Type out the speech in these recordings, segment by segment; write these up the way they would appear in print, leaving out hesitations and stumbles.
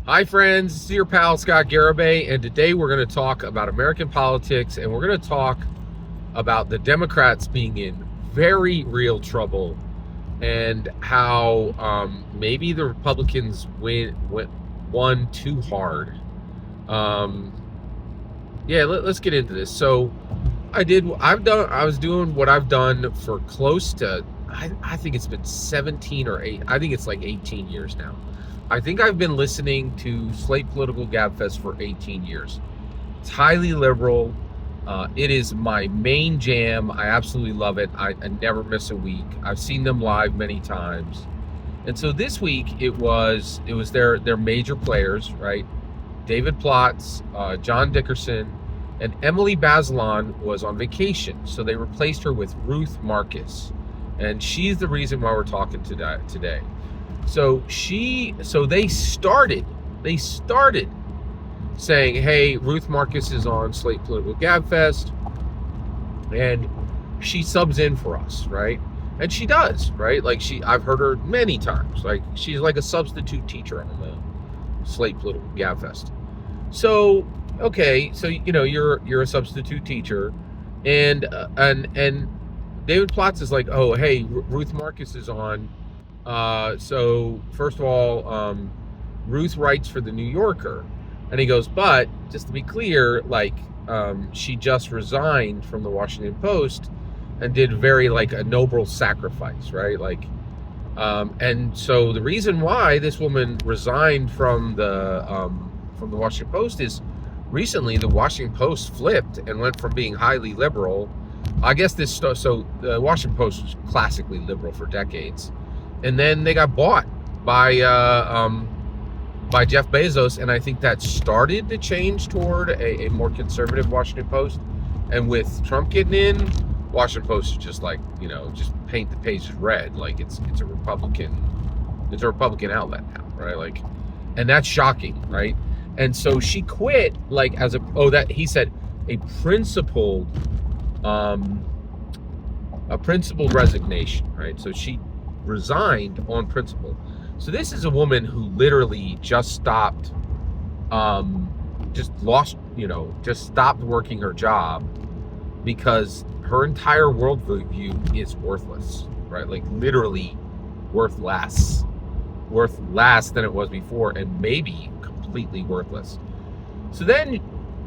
Hi, friends. This is your pal Scott Garibay, and today we're going to talk about American politics, and we're going to talk about the Democrats being in very real trouble, and how maybe the Republicans won too hard. Um, yeah, let's get into this. So, I was doing what I've done for close to, I think it's been 17 or 8. I think it's like 18 years now. I think I've been listening to Slate Political Gabfest for 18 years. It's highly liberal. It is my main jam. I absolutely love it. I never miss a week. I've seen them live many times. And so this week it was their major players, right? David Plotz, John Dickerson, and Emily Bazelon was on vacation, so they replaced her with Ruth Marcus, and she's the reason why we're talking today. So they started saying, "Hey, Ruth Marcus is on Slate Political Gabfest, and she subs in for us, right?" And she does, right? I've heard her many times. Like, she's like a substitute teacher on the Slate Political Gabfest. So, okay, so you're a substitute teacher, and David Plotz is like, "Oh, hey, Ruth Marcus is on." So first of all, Ruth writes for the New Yorker, and he goes, "But just to be clear, she just resigned from the Washington Post and did very like a noble sacrifice, right? And so the reason why this woman resigned from the Washington Post is recently the Washington Post flipped and went from being highly liberal. I guess so the Washington Post was classically liberal for decades, and then they got bought by Jeff Bezos, and I think that started the change toward a more conservative Washington Post. And with Trump getting in, Washington Post is just just paint the pages red, like it's a Republican outlet now, right? And that's shocking, right? And so she quit, that he said a principled resignation, right? So she resigned on principle. So this is a woman who literally just stopped, just stopped working her job because her entire worldview is worthless, right? Like, literally worth less than it was before, and maybe completely worthless. So then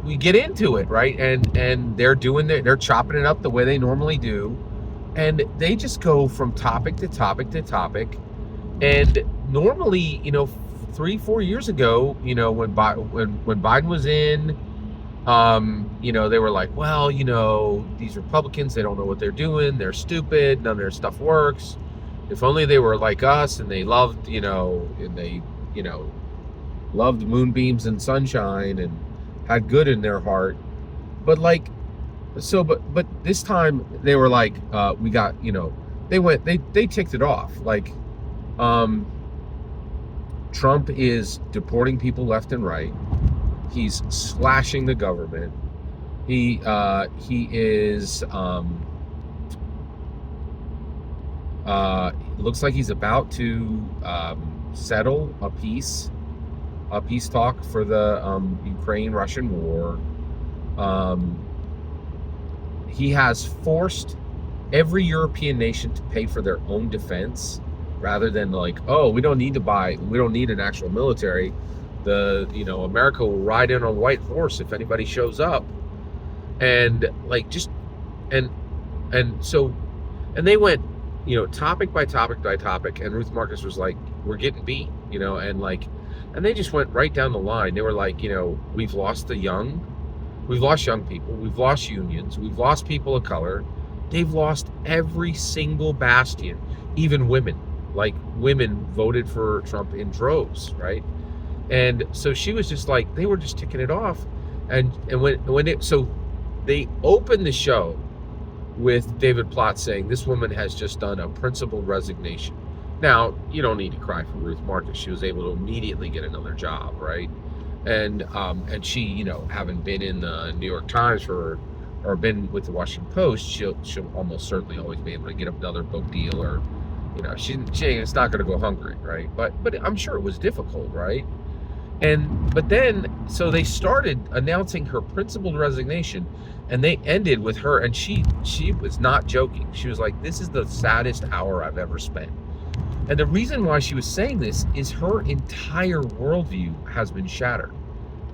we get into it, right? And they're chopping it up the way they normally do, and they just go from topic to topic to topic. And normally, 3-4 years ago, when Biden was in, they were like, well, these Republicans, they don't know what they're doing, they're stupid, none of their stuff works. If only they were like us and they loved, loved moonbeams and sunshine and had good in their heart. But but this time they were like, we got, they ticked it off. Trump is deporting people left and right. He's slashing the government. He is looks like he's about to settle a peace talk for the Ukraine-Russian war. He has forced every European nation to pay for their own defense, rather than we don't need an actual military. America will ride in on a white horse if anybody shows up. And they went, topic by topic by topic, and Ruth Marcus was like, we're getting beat, and they just went right down the line. They were like, we've lost young people, we've lost unions, we've lost people of color. They've lost every single bastion, even women. Women voted for Trump in droves, right? And so she was just like, they were just ticking it off. And so they opened the show with David Plotz saying, this woman has just done a principled resignation. Now, you don't need to cry for Ruth Marcus. She was able to immediately get another job, right? And she, having been in the New York Times or been with the Washington Post, she'll almost certainly always be able to get another book deal, or it's not going to go hungry, right? But I'm sure it was difficult, right? But then, so they started announcing her principled resignation, and they ended with her, and she was not joking. She was like, "This is the saddest hour I've ever spent." And the reason why she was saying this is her entire worldview has been shattered.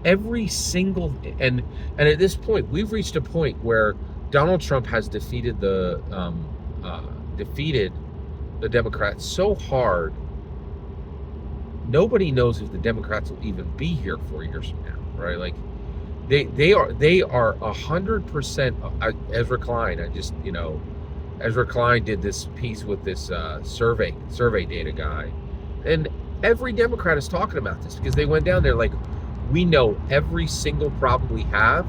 Every single and at this point, we've reached a point where Donald Trump has defeated the Democrats so hard. Nobody knows if the Democrats will even be here 4 years from now, right? Like they are 100%. Ezra Klein, Ezra Klein did this piece with this survey data guy, and every Democrat is talking about this because they went down there like, we know every single problem we have,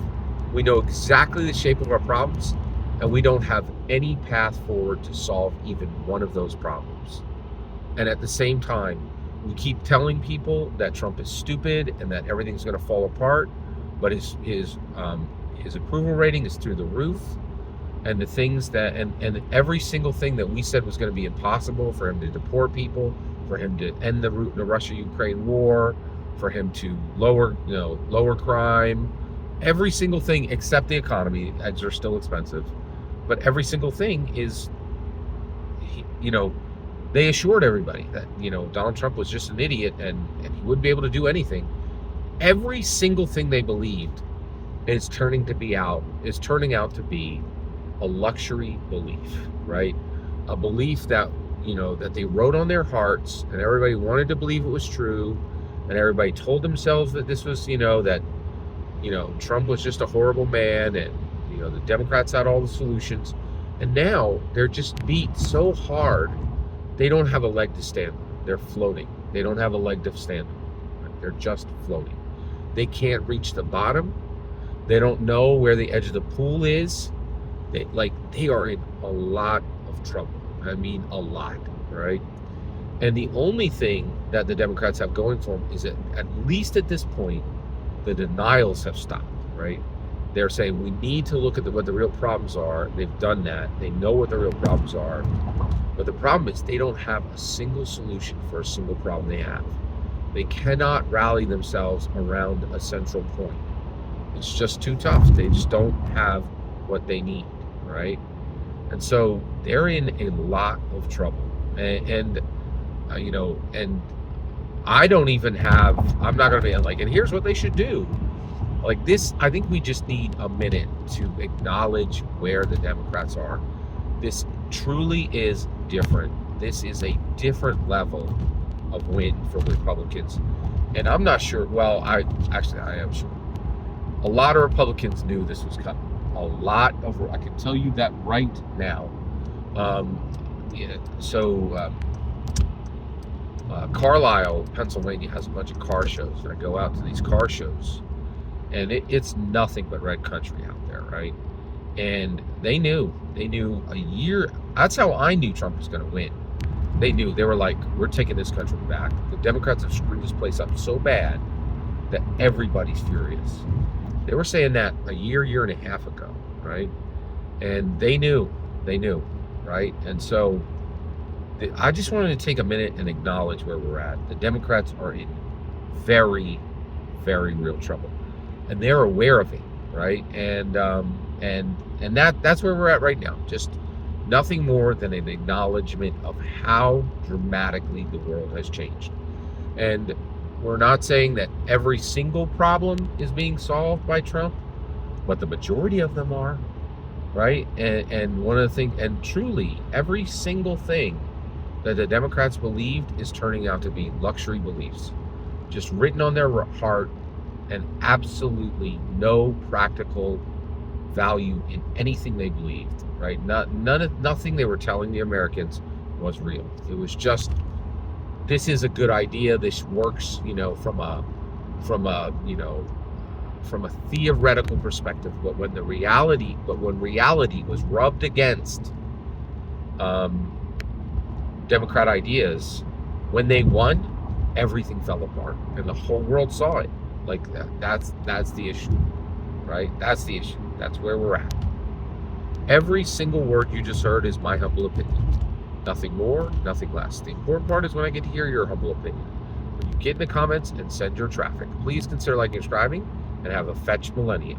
we know exactly the shape of our problems, and we don't have any path forward to solve even one of those problems. And at the same time, we keep telling people that Trump is stupid and that everything's going to fall apart, but his approval rating is through the roof, and the things that and every single thing that we said was going to be impossible, for him to deport people, for him to end the Russia-Ukraine war, for him to lower crime, every single thing except the economy. Eggs are still expensive, but every single thing is, they assured everybody that Donald Trump was just an idiot and he wouldn't be able to do anything. Every single thing they believed is turning out to be a luxury belief, right? A belief that that they wrote on their hearts, and everybody wanted to believe it was true, and everybody told themselves that this was that Trump was just a horrible man, and the Democrats had all the solutions, and now they're just beat so hard they don't have a leg to stand on. They're floating. They don't have a leg to stand on. Right? They're just floating. They can't reach the bottom. They don't know where the edge of the pool is. They are in a lot of trouble. I mean, a lot, right? And the only thing that the Democrats have going for them is that, at least at this point, the denials have stopped, right? They're saying we need to look at what the real problems are. They've done that. They know what the real problems are. But the problem is they don't have a single solution for a single problem they have. They cannot rally themselves around a central point. It's just too tough. They just don't have what they need, right? And so they're in a lot of trouble. And I don't even have, I'm not going to be like, and here's what they should do. Like this, I think we just need a minute to acknowledge where the Democrats are. This truly is different. This is a different level of win for Republicans. And I'm not sure, well, I am sure. A lot of Republicans knew this was coming. I can tell you that right now. Carlisle, Pennsylvania has a bunch of car shows, and I go out to these car shows, and it's nothing but red country out there, right? And they knew a year. That's how I knew Trump was going to win. They knew. They were like, we're taking this country back. The Democrats have screwed this place up so bad that everybody's furious. They were saying that a year and a half ago, right? And they knew, right? And so I just wanted to take a minute and acknowledge where we're at. The Democrats are in very, very real trouble, and they're aware of it, right? And that's where we're at right now. Just nothing more than an acknowledgement of how dramatically the world has changed. And we're not saying that every single problem is being solved by Trump, but the majority of them are, right? And one of the things, and truly every single thing that the Democrats believed is turning out to be luxury beliefs, just written on their heart, and absolutely no practical value in anything they believed, right? Nothing they were telling the Americans was real. It was just, this is a good idea. This works, from a theoretical perspective. But when reality was rubbed against Democrat ideas, when they won, everything fell apart, and the whole world saw it. Like that's the issue, right? That's the issue. That's where we're at. Every single word you just heard is my humble opinion. Nothing more, nothing less. The important part is when I get to hear your humble opinion. When you get in the comments and send your traffic. Please consider liking and subscribing, and have a fetch millennium.